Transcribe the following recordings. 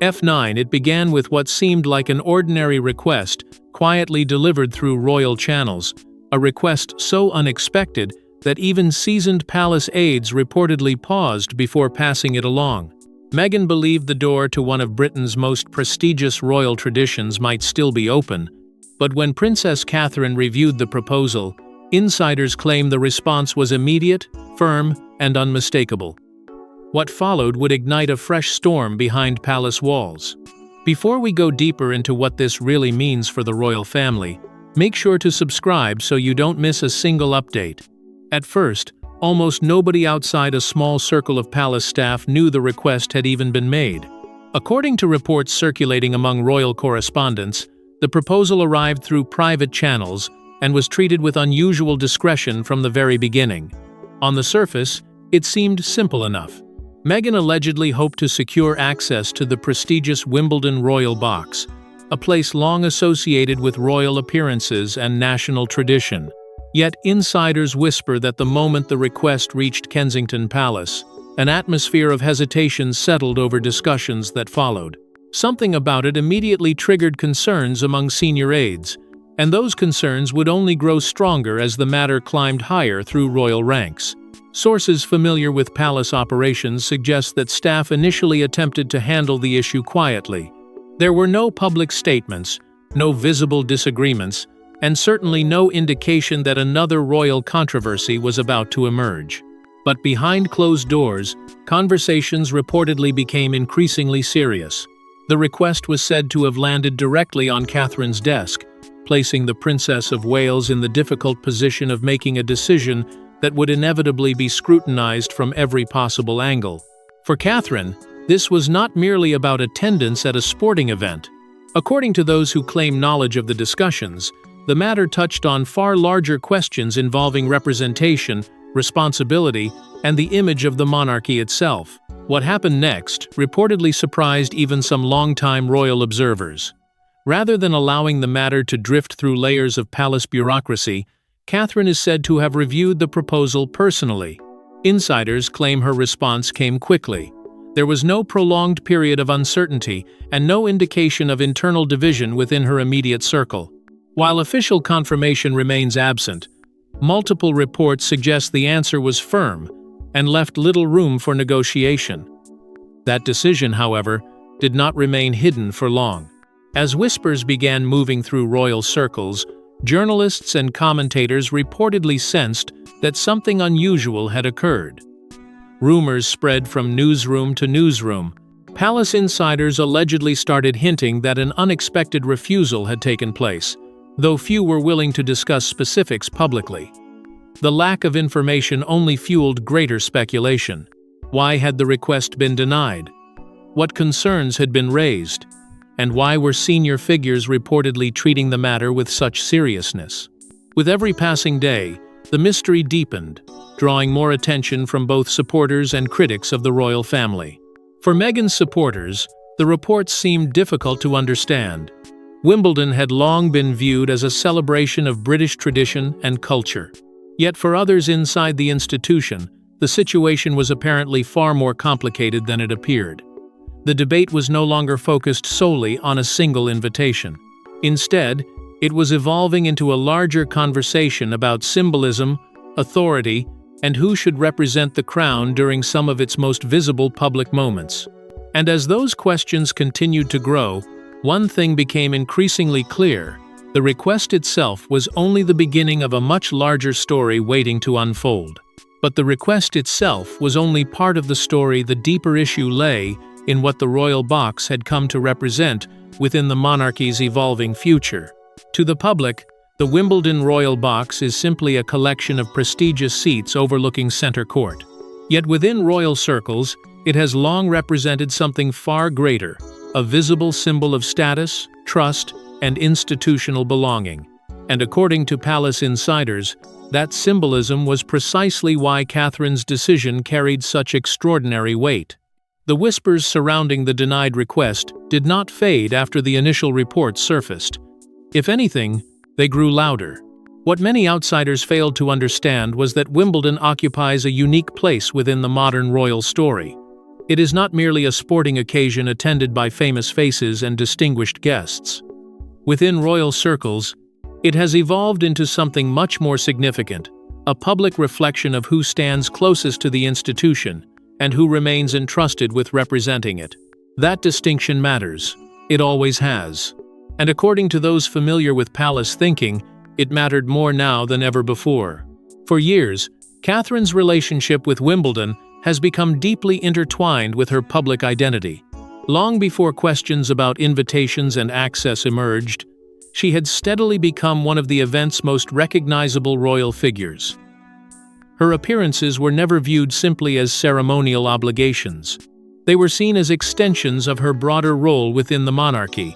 F9. It began with what seemed like an ordinary request, quietly delivered through royal channels, a request so unexpected that even seasoned palace aides reportedly paused before passing it along. Meghan believed the door to one of Britain's most prestigious royal traditions might still be open, but when Princess Catherine reviewed the proposal, insiders claim the response was immediate, firm, and unmistakable. What followed would ignite a fresh storm behind palace walls. Before we go deeper into what this really means for the royal family, make sure to subscribe so you don't miss a single update. At first, almost nobody outside a small circle of palace staff knew the request had even been made. According to reports circulating among royal correspondents, the proposal arrived through private channels and was treated with unusual discretion from the very beginning. On the surface, it seemed simple enough. Meghan allegedly hoped to secure access to the prestigious Wimbledon royal box, a place long associated with royal appearances and national tradition. Yet insiders whisper that the moment the request reached Kensington Palace, an atmosphere of hesitation settled over discussions that followed. Something about it immediately triggered concerns among senior aides, and those concerns would only grow stronger as the matter climbed higher through royal ranks. Sources familiar with palace operations suggest that staff initially attempted to handle the issue quietly. There were no public statements, no visible disagreements, and certainly no indication that another royal controversy was about to emerge. But behind closed doors, conversations reportedly became increasingly serious. The request was said to have landed directly on Catherine's desk, placing the Princess of Wales in the difficult position of making a decision that would inevitably be scrutinized from every possible angle. For Catherine, this was not merely about attendance at a sporting event. According to those who claim knowledge of the discussions, the matter touched on far larger questions involving representation, responsibility, and the image of the monarchy itself. What happened next reportedly surprised even some longtime royal observers. Rather than allowing the matter to drift through layers of palace bureaucracy, Catherine is said to have reviewed the proposal personally. Insiders claim her response came quickly. There was no prolonged period of uncertainty and no indication of internal division within her immediate circle. While official confirmation remains absent, multiple reports suggest the answer was firm and left little room for negotiation. That decision, however, did not remain hidden for long. As whispers began moving through royal circles, journalists and commentators reportedly sensed that something unusual had occurred. Rumors spread from newsroom to newsroom. Palace insiders allegedly started hinting that an unexpected refusal had taken place, though few were willing to discuss specifics publicly. The lack of information only fueled greater speculation. Why had the request been denied? What concerns had been raised? And why were senior figures reportedly treating the matter with such seriousness? With every passing day, the mystery deepened, drawing more attention from both supporters and critics of the royal family. For Meghan's supporters, the reports seemed difficult to understand. Wimbledon had long been viewed as a celebration of British tradition and culture. Yet for others inside the institution, the situation was apparently far more complicated than it appeared. The debate was no longer focused solely on a single invitation. Instead, it was evolving into a larger conversation about symbolism, authority, and who should represent the crown during some of its most visible public moments. And as those questions continued to grow, one thing became increasingly clear: the request itself was only the beginning of a much larger story waiting to unfold. But the request itself was only part of the story. The deeper issue lay in what the royal box had come to represent within the monarchy's evolving future. To the public, the Wimbledon royal box is simply a collection of prestigious seats overlooking center court. Yet within royal circles, it has long represented something far greater, a visible symbol of status, trust, and institutional belonging. And according to palace insiders, that symbolism was precisely why Catherine's decision carried such extraordinary weight. The whispers surrounding the denied request did not fade after the initial reports surfaced. If anything, they grew louder. What many outsiders failed to understand was that Wimbledon occupies a unique place within the modern royal story. It is not merely a sporting occasion attended by famous faces and distinguished guests. Within royal circles, it has evolved into something much more significant, a public reflection of who stands closest to the institution and who remains entrusted with representing it. That distinction matters. It always has. And according to those familiar with palace thinking, it mattered more now than ever before. For years, Catherine's relationship with Wimbledon has become deeply intertwined with her public identity. Long before questions about invitations and access emerged, she had steadily become one of the event's most recognizable royal figures. Her appearances were never viewed simply as ceremonial obligations. They were seen as extensions of her broader role within the monarchy,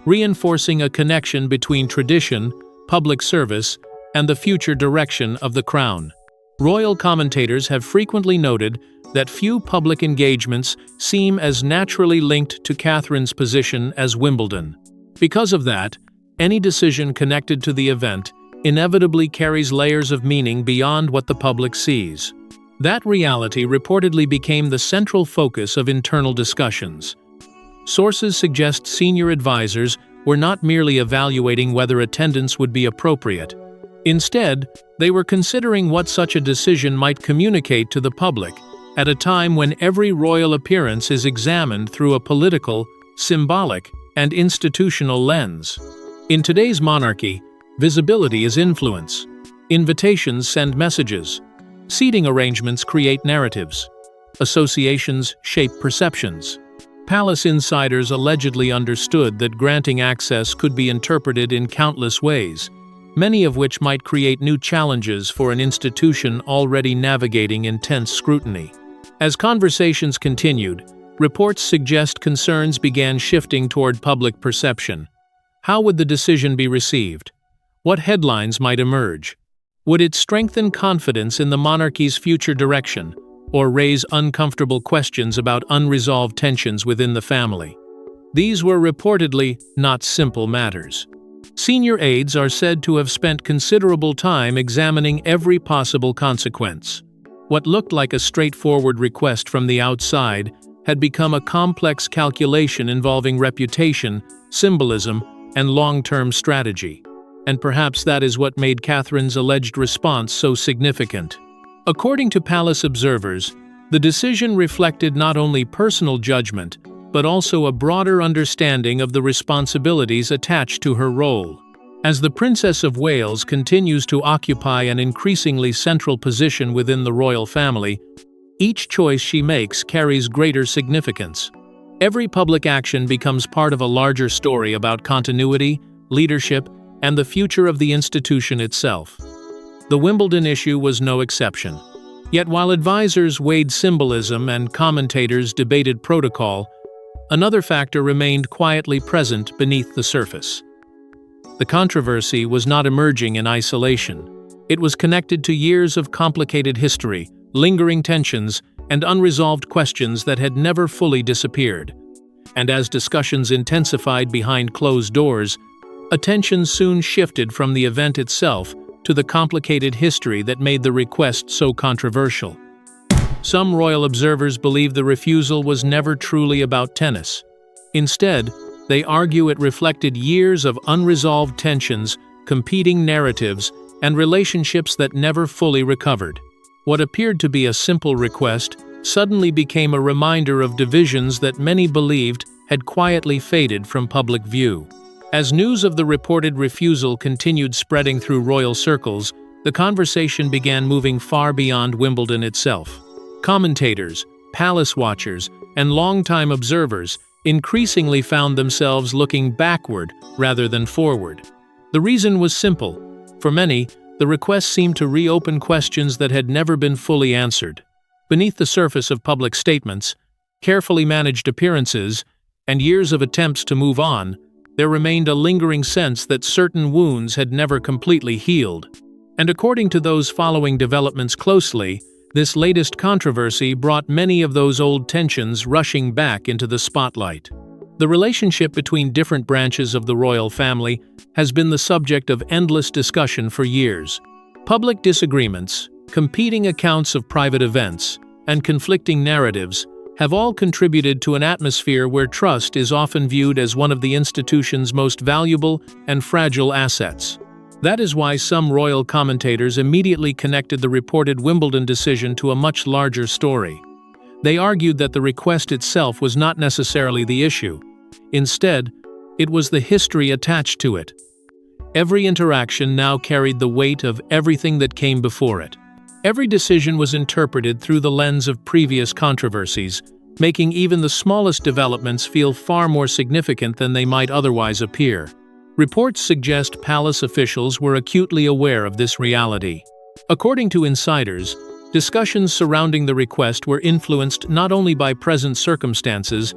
reinforcing a connection between tradition, public service, and the future direction of the crown. Royal commentators have frequently noted that few public engagements seem as naturally linked to Catherine's position as Wimbledon. Because of that, any decision connected to the event inevitably carries layers of meaning beyond what the public sees. That reality reportedly became the central focus of internal discussions. Sources suggest senior advisors were not merely evaluating whether attendance would be appropriate. Instead, they were considering what such a decision might communicate to the public, at a time when every royal appearance is examined through a political, symbolic, and institutional lens. In today's monarchy, visibility is influence. Invitations send messages. Seating arrangements create narratives. Associations shape perceptions. Palace insiders allegedly understood that granting access could be interpreted in countless ways, many of which might create new challenges for an institution already navigating intense scrutiny. As conversations continued, reports suggest concerns began shifting toward public perception. How would the decision be received? What headlines might emerge? Would it strengthen confidence in the monarchy's future direction, or raise uncomfortable questions about unresolved tensions within the family? These were reportedly not simple matters. Senior aides are said to have spent considerable time examining every possible consequence. What looked like a straightforward request from the outside had become a complex calculation involving reputation, symbolism, and long-term strategy. And perhaps that is what made Catherine's alleged response so significant. According to palace observers, the decision reflected not only personal judgment, but also a broader understanding of the responsibilities attached to her role. As the Princess of Wales continues to occupy an increasingly central position within the royal family, each choice she makes carries greater significance. Every public action becomes part of a larger story about continuity, leadership, and the future of the institution itself. The Wimbledon issue was no exception. Yet while advisors weighed symbolism and commentators debated protocol, another factor remained quietly present beneath the surface. The controversy was not emerging in isolation. It was connected to years of complicated history, lingering tensions, and unresolved questions that had never fully disappeared. And as discussions intensified behind closed doors, attention soon shifted from the event itself to the complicated history that made the request so controversial. Some royal observers believe the refusal was never truly about tennis. Instead, they argue it reflected years of unresolved tensions, competing narratives, and relationships that never fully recovered. What appeared to be a simple request suddenly became a reminder of divisions that many believed had quietly faded from public view. As news of the reported refusal continued spreading through royal circles, the conversation began moving far beyond Wimbledon itself. Commentators, palace watchers, and longtime observers increasingly found themselves looking backward rather than forward. The reason was simple. For many, the request seemed to reopen questions that had never been fully answered. Beneath the surface of public statements, carefully managed appearances, and years of attempts to move on, there remained a lingering sense that certain wounds had never completely healed. And according to those following developments closely, this latest controversy brought many of those old tensions rushing back into the spotlight. The relationship between different branches of the royal family has been the subject of endless discussion for years. Public disagreements, competing accounts of private events, and conflicting narratives have all contributed to an atmosphere where trust is often viewed as one of the institution's most valuable and fragile assets. That is why some royal commentators immediately connected the reported Wimbledon decision to a much larger story. They argued that the request itself was not necessarily the issue. Instead, it was the history attached to it. Every interaction now carried the weight of everything that came before it. Every decision was interpreted through the lens of previous controversies, making even the smallest developments feel far more significant than they might otherwise appear. Reports suggest palace officials were acutely aware of this reality. According to insiders, discussions surrounding the request were influenced not only by present circumstances,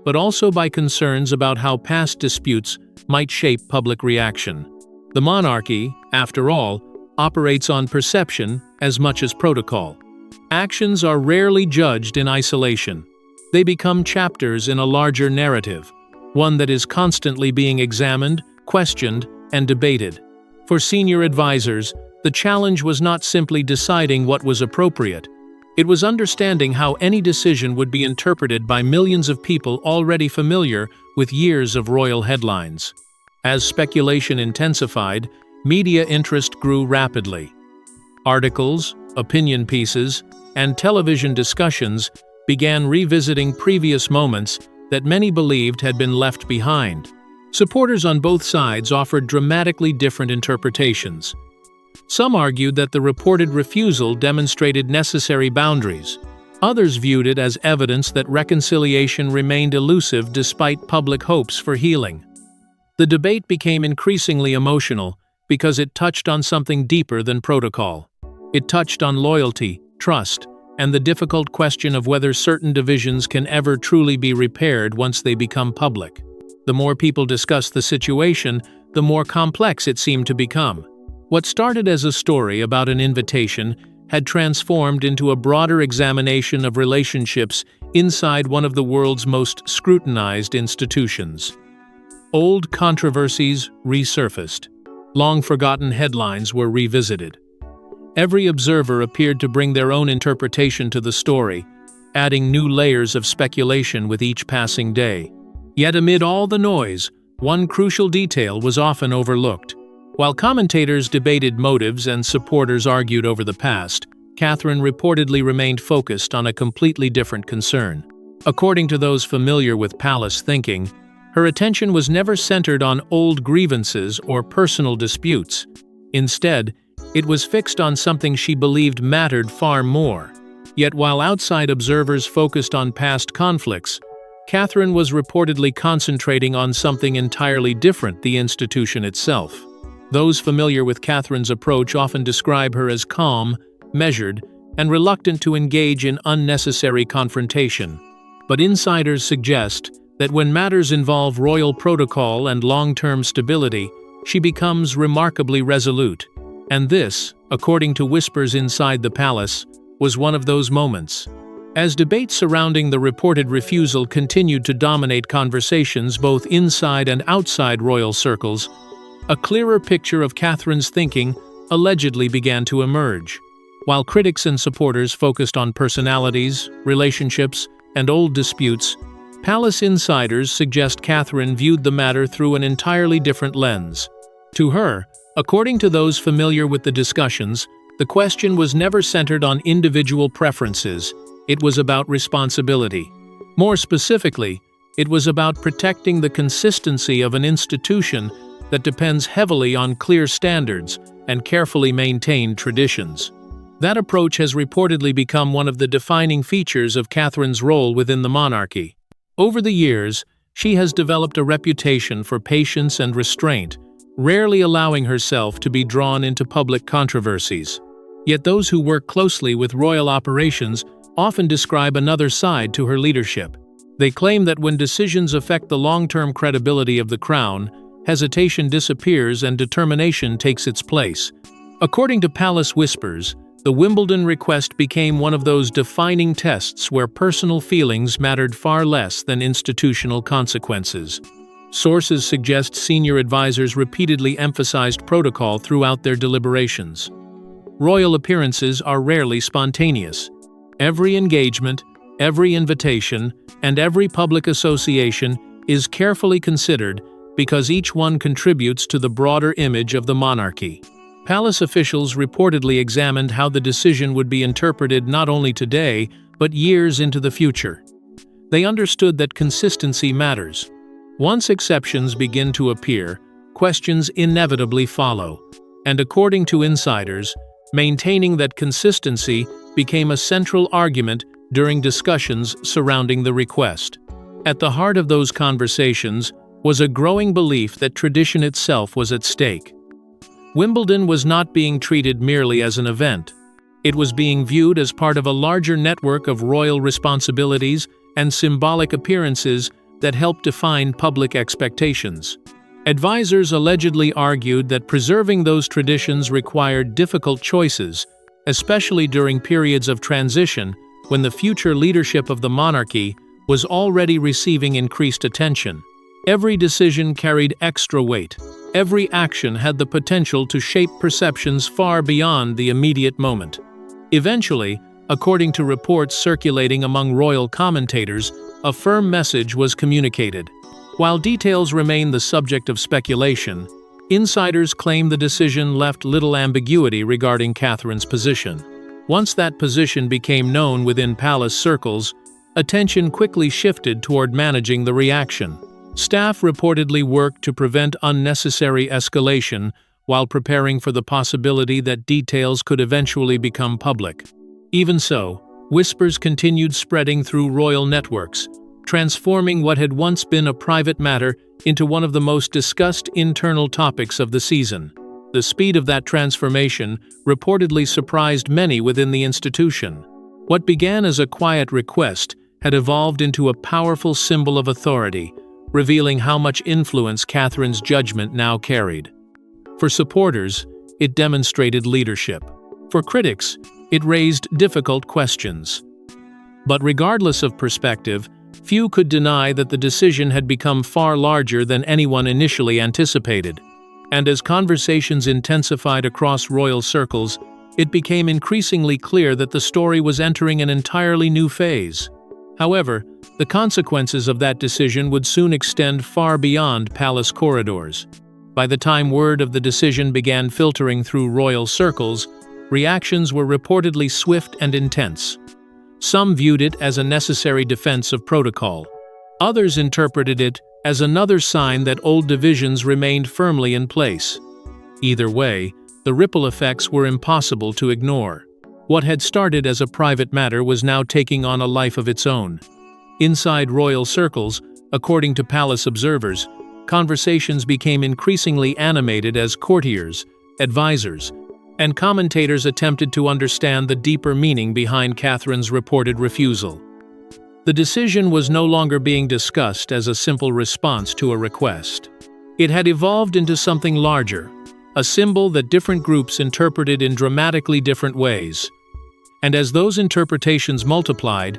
but also by concerns about how past disputes might shape public reaction. The monarchy, after all, operates on perception as much as protocol. Actions are rarely judged in isolation. They become chapters in a larger narrative, one that is constantly being examined, questioned, and debated. For senior advisors, the challenge was not simply deciding what was appropriate. It was understanding how any decision would be interpreted by millions of people already familiar with years of royal headlines. As speculation intensified, media interest grew rapidly. Articles, opinion pieces, and television discussions began revisiting previous moments that many believed had been left behind. Supporters on both sides offered dramatically different interpretations. Some argued that the reported refusal demonstrated necessary boundaries. Others viewed it as evidence that reconciliation remained elusive despite public hopes for healing. The debate became increasingly emotional because it touched on something deeper than protocol. It touched on loyalty, trust, and the difficult question of whether certain divisions can ever truly be repaired once they become public. The more people discussed the situation, the more complex it seemed to become. What started as a story about an invitation had transformed into a broader examination of relationships inside one of the world's most scrutinized institutions. Old controversies resurfaced. Long-forgotten headlines were revisited. Every observer appeared to bring their own interpretation to the story, adding new layers of speculation with each passing day. Yet amid all the noise, one crucial detail was often overlooked. While commentators debated motives and supporters argued over the past, Catherine reportedly remained focused on a completely different concern. According to those familiar with palace thinking, her attention was never centered on old grievances or personal disputes. Instead, it was fixed on something she believed mattered far more. Yet while outside observers focused on past conflicts, Catherine was reportedly concentrating on something entirely different: the institution itself. Those familiar with Catherine's approach often describe her as calm, measured, and reluctant to engage in unnecessary confrontation. But insiders suggest that when matters involve royal protocol and long-term stability, she becomes remarkably resolute. And this, according to whispers inside the palace, was one of those moments. As debates surrounding the reported refusal continued to dominate conversations both inside and outside royal circles, a clearer picture of Catherine's thinking allegedly began to emerge. While critics and supporters focused on personalities, relationships, and old disputes, palace insiders suggest Catherine viewed the matter through an entirely different lens. To her, according to those familiar with the discussions, the question was never centered on individual preferences. It was about responsibility. More specifically, it was about protecting the consistency of an institution that depends heavily on clear standards and carefully maintained traditions. That approach has reportedly become one of the defining features of Catherine's role within the monarchy. Over the years, she has developed a reputation for patience and restraint, rarely allowing herself to be drawn into public controversies. Yet those who work closely with royal operations often describe another side to her leadership. They claim that when decisions affect the long-term credibility of the crown, hesitation disappears and determination takes its place. According to palace whispers, the Wimbledon request became one of those defining tests where personal feelings mattered far less than institutional consequences. Sources suggest senior advisors repeatedly emphasized protocol throughout their deliberations. Royal appearances are rarely spontaneous. Every engagement, Every invitation and every public association is carefully considered because each one contributes to the broader image of the monarchy. Palace officials reportedly examined how the decision would be interpreted not only today, but years into the future. They understood that consistency matters. Once exceptions begin to appear, questions inevitably follow. And according to insiders, maintaining that consistency became a central argument during discussions surrounding the request. At the heart of those conversations was a growing belief that tradition itself was at stake. Wimbledon was not being treated merely as an event. It was being viewed as part of a larger network of royal responsibilities and symbolic appearances that helped define public expectations. Advisors allegedly argued that preserving those traditions required difficult choices, especially during periods of transition when the future leadership of the monarchy was already receiving increased attention. Every decision carried extra weight. Every action had the potential to shape perceptions far beyond the immediate moment. Eventually, according to reports circulating among royal commentators, a firm message was communicated. While details remain the subject of speculation, insiders claim the decision left little ambiguity regarding Catherine's position. Once that position became known within palace circles, attention quickly shifted toward managing the reaction. Staff reportedly worked to prevent unnecessary escalation while preparing for the possibility that details could eventually become public. Even so, whispers continued spreading through royal networks, transforming what had once been a private matter into one of the most discussed internal topics of the season. The speed of that transformation reportedly surprised many within the institution. What began as a quiet request had evolved into a powerful symbol of authority, revealing how much influence Catherine's judgment now carried. For supporters, it demonstrated leadership. For critics, it raised difficult questions. But regardless of perspective, few could deny that the decision had become far larger than anyone initially anticipated. And as conversations intensified across royal circles, it became increasingly clear that the story was entering an entirely new phase. However, the consequences of that decision would soon extend far beyond palace corridors. By the time word of the decision began filtering through royal circles, reactions were reportedly swift and intense. Some viewed it as a necessary defense of protocol. Others interpreted it as another sign that old divisions remained firmly in place. Either way, the ripple effects were impossible to ignore. What had started as a private matter was now taking on a life of its own. Inside royal circles, according to palace observers, conversations became increasingly animated as courtiers, advisors, and commentators attempted to understand the deeper meaning behind Catherine's reported refusal. The decision was no longer being discussed as a simple response to a request. It had evolved into something larger, a symbol that different groups interpreted in dramatically different ways. And as those interpretations multiplied,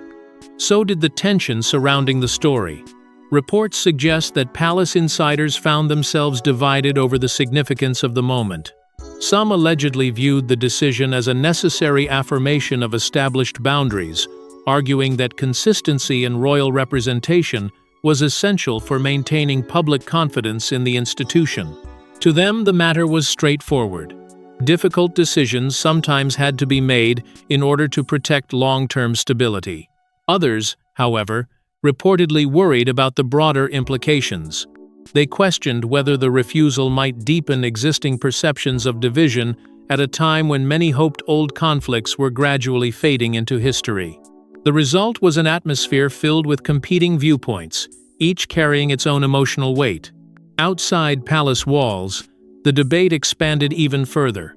so did the tension surrounding the story. Reports suggest that palace insiders found themselves divided over the significance of the moment. Some allegedly viewed the decision as a necessary affirmation of established boundaries, arguing that consistency in royal representation was essential for maintaining public confidence in the institution. To them, the matter was straightforward. Difficult decisions sometimes had to be made in order to protect long-term stability. Others, however, reportedly worried about the broader implications. They questioned whether the refusal might deepen existing perceptions of division at a time when many hoped old conflicts were gradually fading into history. The result was an atmosphere filled with competing viewpoints, each carrying its own emotional weight. Outside palace walls, the debate expanded even further.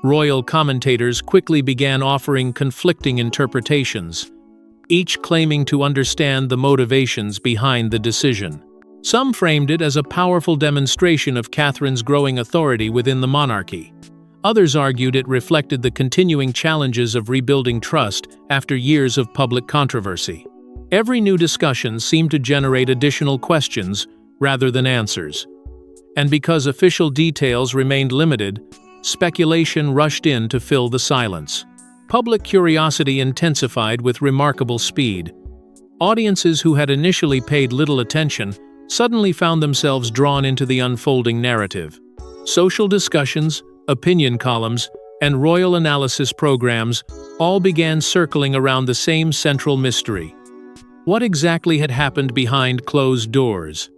Royal commentators quickly began offering conflicting interpretations, each claiming to understand the motivations behind the decision. Some framed it as a powerful demonstration of Catherine's growing authority within the monarchy. Others argued it reflected the continuing challenges of rebuilding trust after years of public controversy. Every new discussion seemed to generate additional questions rather than answers. And because official details remained limited, speculation rushed in to fill the silence. public curiosity intensified with remarkable speed. Audiences who had initially paid little attention suddenly found themselves drawn into the unfolding narrative. Social discussions, opinion columns, and royal analysis programs all began circling around the same central mystery. What exactly had happened behind closed doors?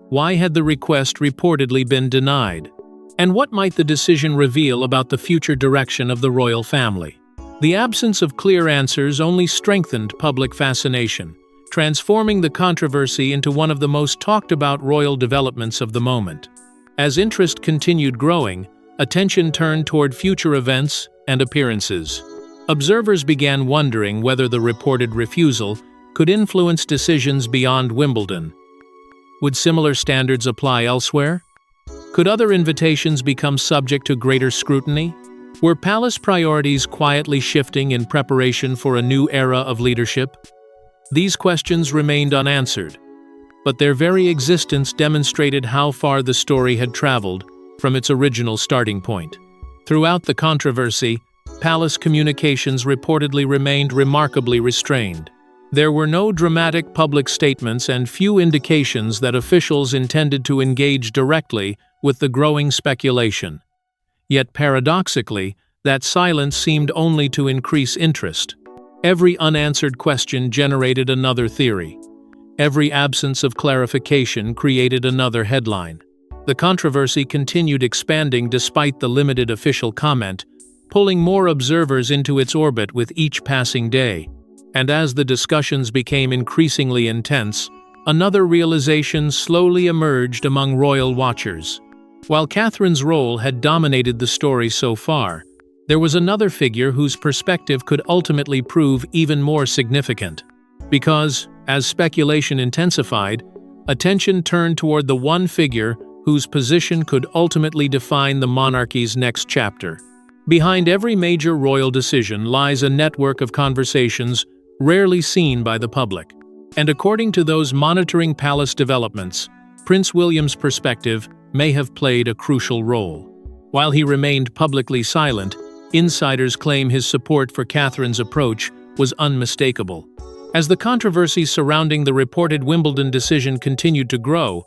Why had the request reportedly been denied? And what might the decision reveal about the future direction of the royal family? The absence of clear answers only strengthened public fascination, transforming the controversy into one of the most talked-about royal developments of the moment. As interest continued growing, attention turned toward future events and appearances. Observers began wondering whether the reported refusal could influence decisions beyond Wimbledon. Would similar standards apply elsewhere? Could other invitations become subject to greater scrutiny? Were palace priorities quietly shifting in preparation for a new era of leadership? These questions remained unanswered, but their very existence demonstrated how far the story had traveled from its original starting point. Throughout the controversy, palace communications reportedly remained remarkably restrained. There were no dramatic public statements and few indications that officials intended to engage directly with the growing speculation. Yet paradoxically, that silence seemed only to increase interest. Every unanswered question generated another theory. Every absence of clarification created another headline. The controversy continued expanding despite the limited official comment, pulling more observers into its orbit with each passing day. And as the discussions became increasingly intense, another realization slowly emerged among royal watchers. While Catherine's role had dominated the story so far, there was another figure whose perspective could ultimately prove even more significant. Because, as speculation intensified, attention turned toward the one figure whose position could ultimately define the monarchy's next chapter. Behind every major royal decision lies a network of conversations rarely seen by the public. And according to those monitoring palace developments, Prince William's perspective may have played a crucial role. While he remained publicly silent, insiders claim his support for Catherine's approach was unmistakable. As the controversy surrounding the reported Wimbledon decision continued to grow,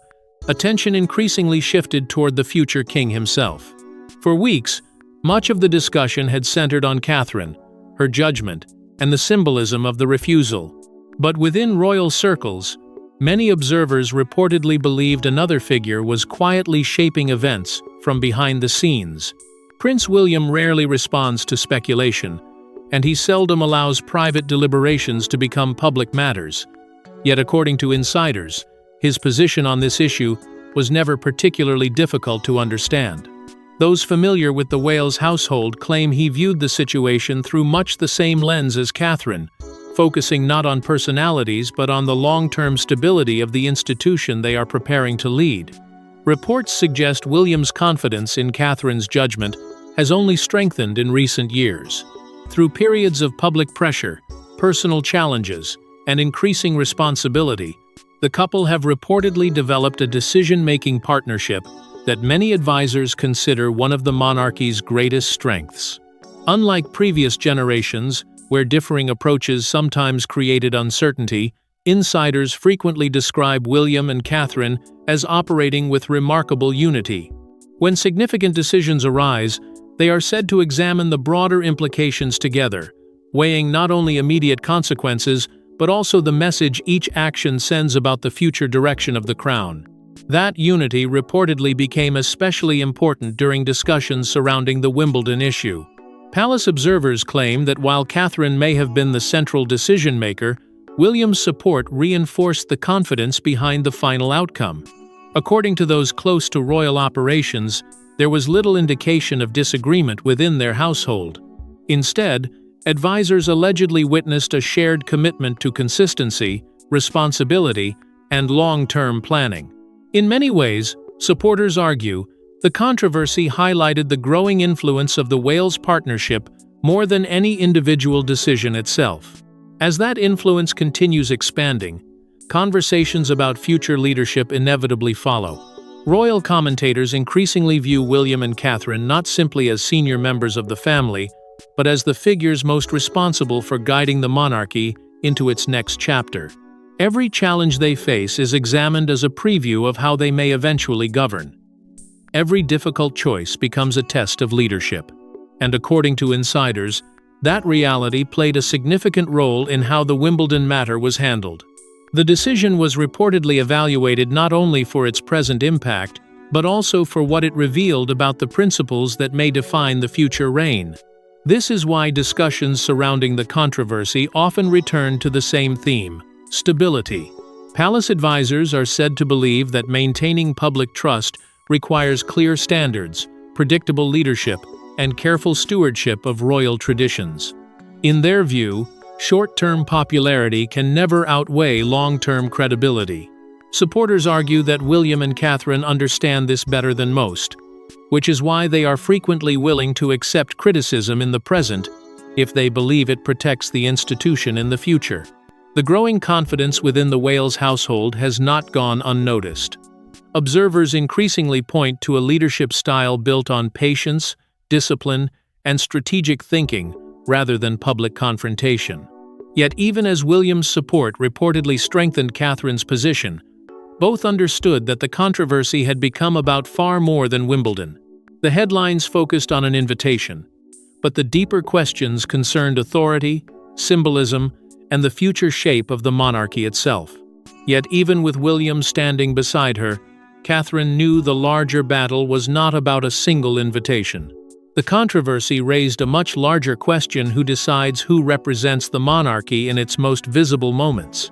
attention increasingly shifted toward the future king himself. For weeks, much of the discussion had centered on Catherine, her judgment, and the symbolism of the refusal. But within royal circles, many observers reportedly believed another figure was quietly shaping events from behind the scenes. Prince William rarely responds to speculation, and he seldom allows private deliberations to become public matters. Yet according to insiders, his position on this issue was never particularly difficult to understand. Those familiar with the Wales household claim he viewed the situation through much the same lens as Catherine, focusing not on personalities but on the long-term stability of the institution they are preparing to lead. Reports suggest William's confidence in Catherine's judgment has only strengthened in recent years. Through periods of public pressure, personal challenges, and increasing responsibility, the couple have reportedly developed a decision-making partnership that many advisors consider one of the monarchy's greatest strengths. Unlike previous generations, where differing approaches sometimes created uncertainty, insiders frequently describe William and Catherine as operating with remarkable unity. When significant decisions arise, they are said to examine the broader implications together, weighing not only immediate consequences, but also the message each action sends about the future direction of the crown. That unity reportedly became especially important during discussions surrounding the Wimbledon issue. Palace observers claim that while Catherine may have been the central decision-maker, William's support reinforced the confidence behind the final outcome. According to those close to royal operations, there was little indication of disagreement within their household. Instead, advisors allegedly witnessed a shared commitment to consistency, responsibility, and long-term planning. In many ways, supporters argue, the controversy highlighted the growing influence of the Wales partnership more than any individual decision itself. As that influence continues expanding, conversations about future leadership inevitably follow. Royal commentators increasingly view William and Catherine not simply as senior members of the family, but as the figures most responsible for guiding the monarchy into its next chapter. Every challenge they face is examined as a preview of how they may eventually govern. Every difficult choice becomes a test of leadership, and according to insiders, that reality played a significant role in how the Wimbledon matter was handled. The decision was reportedly evaluated not only for its present impact, but also for what it revealed about the principles that may define the future reign. This is why discussions surrounding the controversy often return to the same theme: stability. Palace advisors are said to believe that maintaining public trust requires clear standards, predictable leadership, and careful stewardship of royal traditions. In their view, short-term popularity can never outweigh long-term credibility. Supporters argue that William and Catherine understand this better than most, which is why they are frequently willing to accept criticism in the present if they believe it protects the institution in the future. The growing confidence within the Wales household has not gone unnoticed. Observers increasingly point to a leadership style built on patience, discipline, and strategic thinking rather than public confrontation. Yet even as William's support reportedly strengthened Catherine's position, both understood that the controversy had become about far more than Wimbledon. The headlines focused on an invitation, but the deeper questions concerned authority, symbolism, and the future shape of the monarchy itself. Yet even with William standing beside her, Catherine knew the larger battle was not about a single invitation. The controversy raised a much larger question: who decides who represents the monarchy in its most visible moments?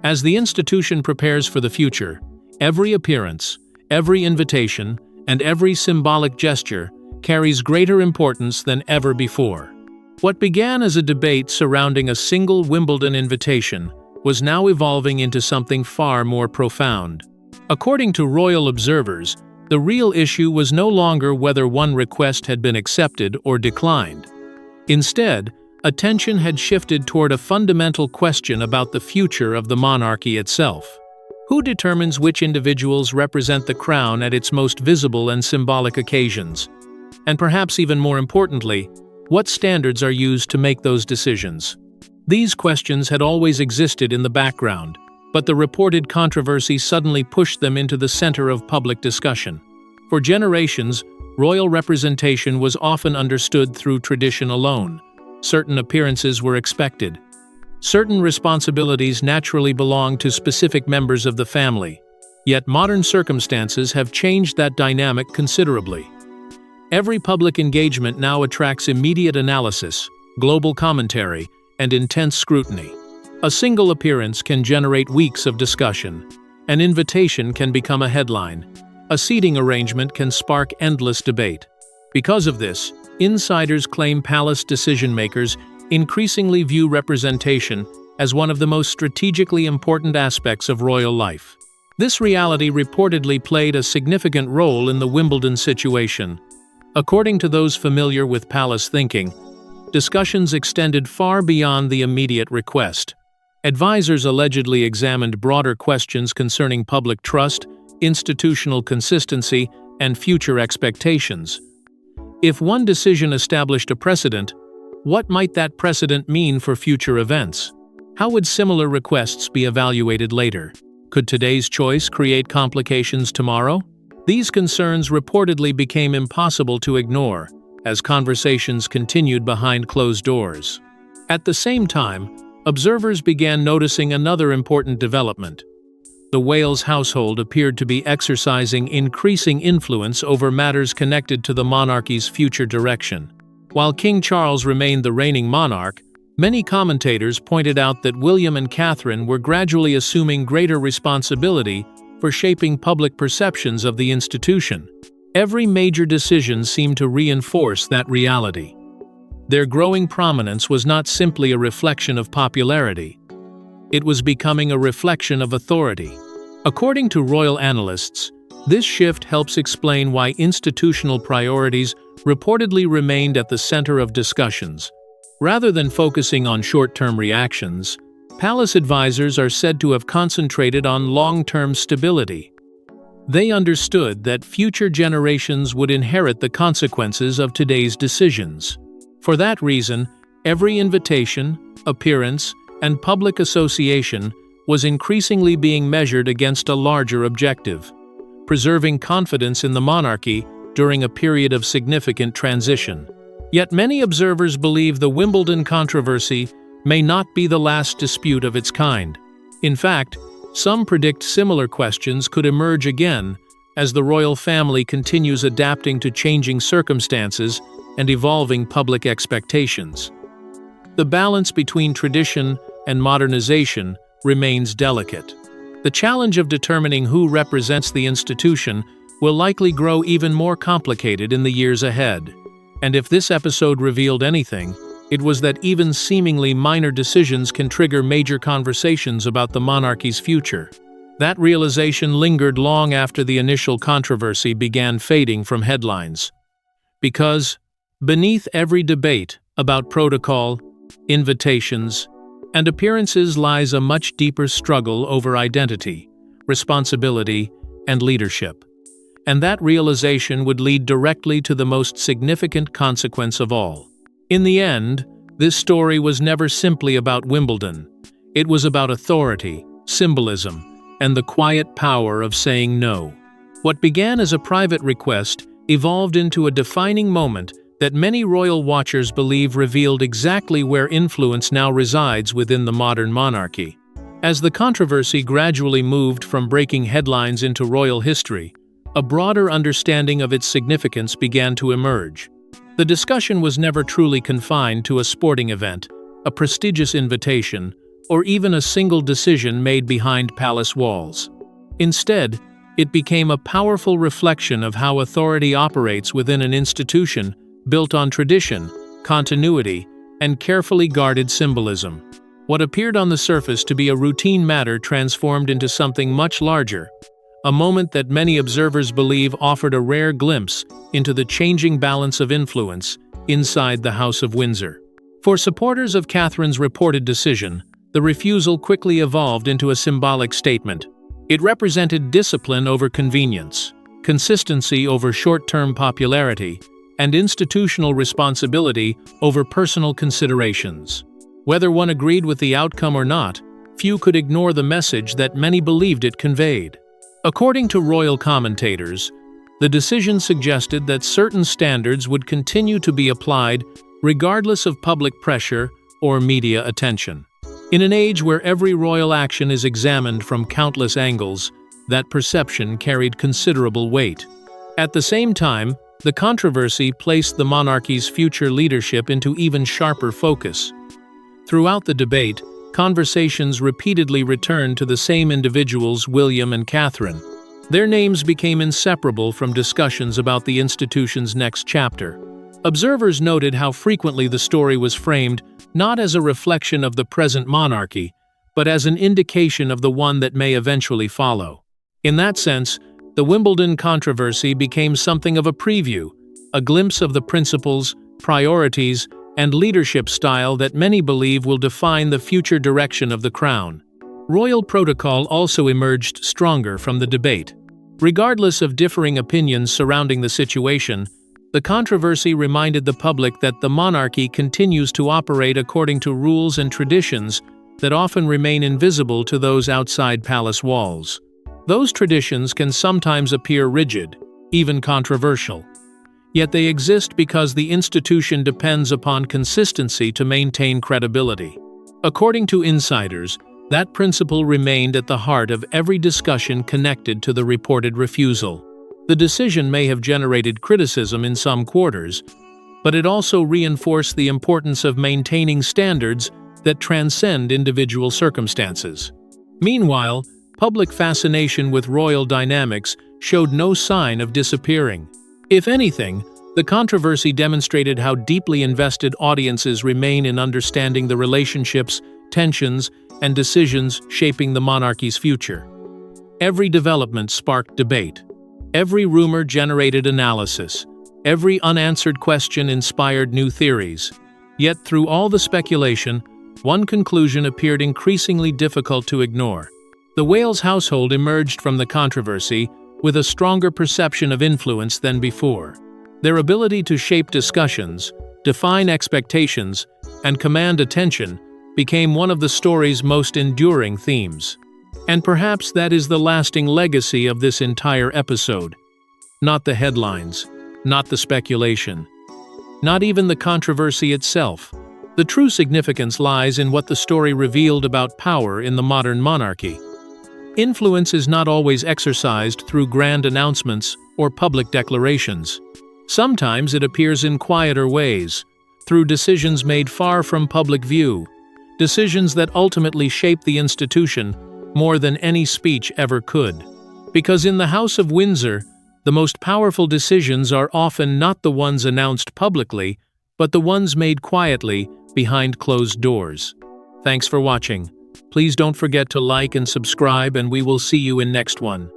As the institution prepares for the future, every appearance, every invitation, and every symbolic gesture carries greater importance than ever before. What began as a debate surrounding a single Wimbledon invitation was now evolving into something far more profound. According to royal observers, the real issue was no longer whether one request had been accepted or declined. Instead, attention had shifted toward a fundamental question about the future of the monarchy itself. Who determines which individuals represent the crown at its most visible and symbolic occasions? And perhaps even more importantly, what standards are used to make those decisions? These questions had always existed in the background, but the reported controversy suddenly pushed them into the center of public discussion. For generations, royal representation was often understood through tradition alone. Certain appearances were expected. Certain responsibilities naturally belonged to specific members of the family. Yet modern circumstances have changed that dynamic considerably. Every public engagement now attracts immediate analysis, global commentary, and intense scrutiny. A single appearance can generate weeks of discussion. An invitation can become a headline. A seating arrangement can spark endless debate. Because of this, insiders claim palace decision-makers increasingly view representation as one of the most strategically important aspects of royal life. This reality reportedly played a significant role in the Wimbledon situation. According to those familiar with palace thinking, discussions extended far beyond the immediate request. Advisors allegedly examined broader questions concerning public trust, institutional consistency, and future expectations. If one decision established a precedent, what might that precedent mean for future events? How would similar requests be evaluated later? Could today's choice create complications tomorrow? These concerns reportedly became impossible to ignore as conversations continued behind closed doors. At the same time, observers began noticing another important development. The Wales household appeared to be exercising increasing influence over matters connected to the monarchy's future direction. While King Charles remained the reigning monarch, many commentators pointed out that William and Catherine were gradually assuming greater responsibility for shaping public perceptions of the institution. Every major decision seemed to reinforce that reality. Their growing prominence was not simply a reflection of popularity. It was becoming a reflection of authority. According to royal analysts, this shift helps explain why institutional priorities reportedly remained at the center of discussions. Rather than focusing on short-term reactions, palace advisors are said to have concentrated on long-term stability. They understood that future generations would inherit the consequences of today's decisions. For that reason, every invitation, appearance, and public association was increasingly being measured against a larger objective: preserving confidence in the monarchy during a period of significant transition. Yet many observers believe the Wimbledon controversy may not be the last dispute of its kind. In fact, some predict similar questions could emerge again as the royal family continues adapting to changing circumstances and evolving public expectations. The balance between tradition and modernization remains delicate. The challenge of determining who represents the institution will likely grow even more complicated in the years ahead. And if this episode revealed anything, it was that even seemingly minor decisions can trigger major conversations about the monarchy's future. That realization lingered long after the initial controversy began fading from headlines. Because, beneath every debate about protocol, invitations, and appearances lies a much deeper struggle over identity, responsibility, and leadership. And that realization would lead directly to the most significant consequence of all. In the end, this story was never simply about Wimbledon. It was about authority, symbolism, and the quiet power of saying no. What began as a private request evolved into a defining moment that many royal watchers believe revealed exactly where influence now resides within the modern monarchy. As the controversy gradually moved from breaking headlines into royal history, a broader understanding of its significance began to emerge. The discussion was never truly confined to a sporting event, a prestigious invitation, or even a single decision made behind palace walls. Instead, it became a powerful reflection of how authority operates within an institution built on tradition, continuity, and carefully guarded symbolism. What appeared on the surface to be a routine matter transformed into something much larger, a moment that many observers believe offered a rare glimpse into the changing balance of influence inside the House of Windsor. For supporters of Catherine's reported decision, the refusal quickly evolved into a symbolic statement. It represented discipline over convenience, consistency over short-term popularity, and institutional responsibility over personal considerations. Whether one agreed with the outcome or not, few could ignore the message that many believed it conveyed. According to royal commentators, the decision suggested that certain standards would continue to be applied regardless of public pressure or media attention. In an age where every royal action is examined from countless angles, that perception carried considerable weight. At the same time, the controversy placed the monarchy's future leadership into even sharper focus. Throughout the debate, conversations repeatedly returned to the same individuals, William and Catherine. Their names became inseparable from discussions about the institution's next chapter. Observers noted how frequently the story was framed not as a reflection of the present monarchy, but as an indication of the one that may eventually follow. In that sense, the Wimbledon controversy became something of a preview, a glimpse of the principles, priorities, and leadership style that many believe will define the future direction of the crown. Royal protocol also emerged stronger from the debate. Regardless of differing opinions surrounding the situation, the controversy reminded the public that the monarchy continues to operate according to rules and traditions that often remain invisible to those outside palace walls. Those traditions can sometimes appear rigid, even controversial. Yet they exist because the institution depends upon consistency to maintain credibility. According to insiders, that principle remained at the heart of every discussion connected to the reported refusal. The decision may have generated criticism in some quarters, but it also reinforced the importance of maintaining standards that transcend individual circumstances. Meanwhile, public fascination with royal dynamics showed no sign of disappearing. If anything, the controversy demonstrated how deeply invested audiences remain in understanding the relationships, tensions, and decisions shaping the monarchy's future. Every development sparked debate. Every rumor generated analysis. Every unanswered question inspired new theories. Yet through all the speculation, one conclusion appeared increasingly difficult to ignore. The Wales household emerged from the controversy with a stronger perception of influence than before. Their ability to shape discussions, define expectations, and command attention became one of the story's most enduring themes. And perhaps that is the lasting legacy of this entire episode. Not the headlines, not the speculation, not even the controversy itself. The true significance lies in what the story revealed about power in the modern monarchy. Influence is not always exercised through grand announcements or public declarations. Sometimes it appears in quieter ways, through decisions made far from public view, decisions that ultimately shape the institution more than any speech ever could. Because in the House of Windsor, the most powerful decisions are often not the ones announced publicly, but the ones made quietly behind closed doors. Thanks for watching. Please don't forget to like and subscribe, and we will see you in next one.